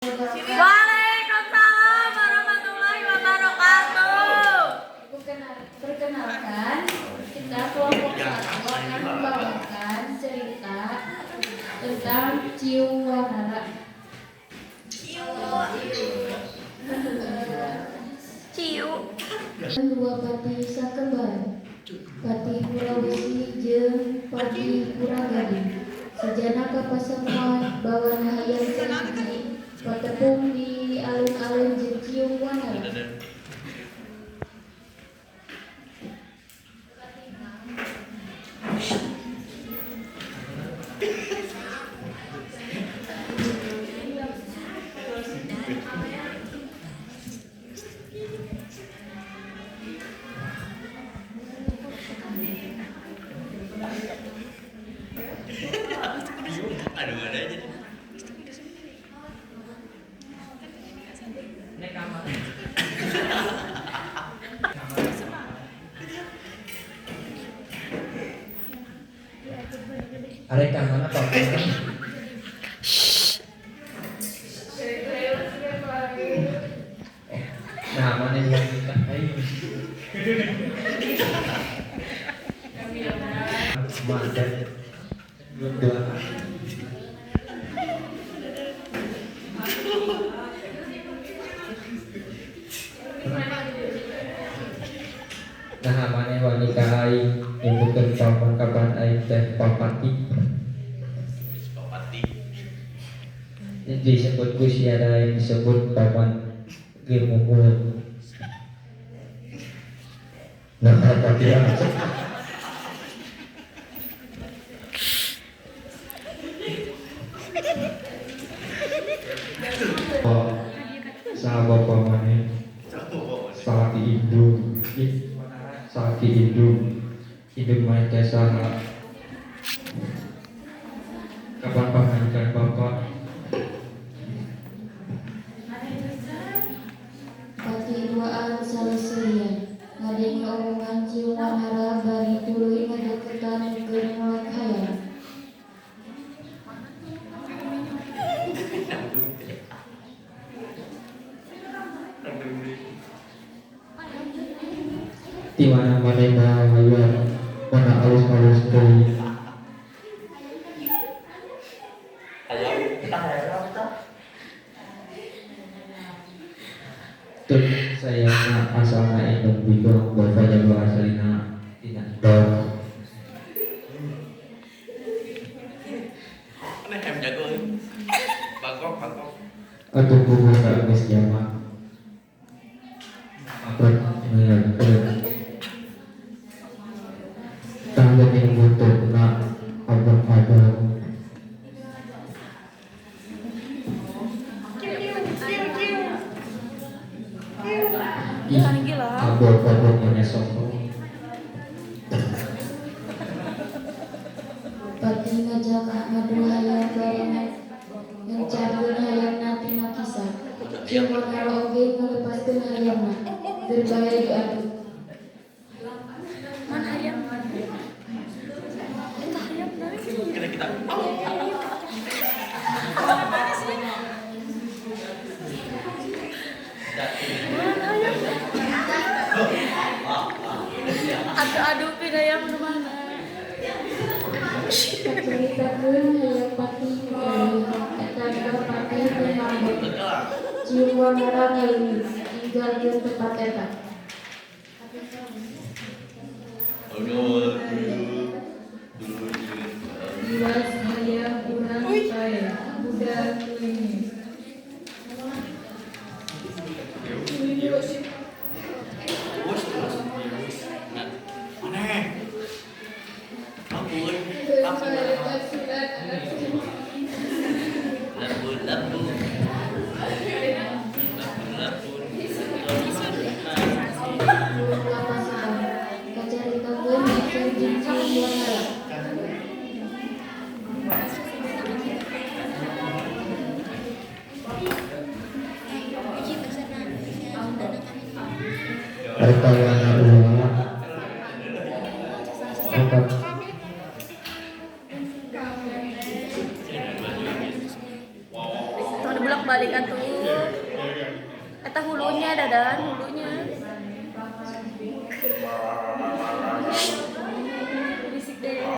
Waalaikumsalam warahmatullahi wabarakatuh. Perkenalkan, kita kelompok satu akan membawakan cerita tentang Ciung Wanara. Ciu. Dua pati sakembar, pati Sulawesi jeung pati Puragadi. Sejana kapasamuan bawa hayang selagi patepung di alun-alun jeung Ciung Wanara. Aduh, ada aja. Ada yang mana Pak? Nah, mana yang kita mantan belum dua. Nah, mana wanita aing yang bukan papan kapan aing teh papati. Papati. Disebut kusi ada yang disebut papan gemukul. Nah, papati apa? Sahabat pamane sakti hidup mereka saha kapan pamankan bapak Pati duaan saleseueun ngadenge omongan Ciung Wanara bari tuluy ngadeukeutan keur mulak hayang. di mana manehna hayang mana alus-alus deui tut saya asalna indung bidong bapak jago asalina tina dok Mana yang jago? Bangkok. atau buku geus jamak apa tanggung yang butuh nak abang-abang abang-abang mana sokong Pati ngajak ngadu hayang barengan ngencarkeun hayangna tina kisah. Ciung Wanara oge ngalepaskeun hayangna keur bae diadu. Man hayam. Eta hayam dari. Kita. Aduh hayam di mana? Cacaritakeun hayang pati eta pati teu mabok. Ciung Wanara ngeuli ninggalkeun tempat eta. Diwas hayang urang sae budak kulinis. Cacaritakeun Mecer jeung Ciung Wanara. Artawana ulama tetap Tuh bolak-balikan tuh. Eta hulunya dadan, hulunya.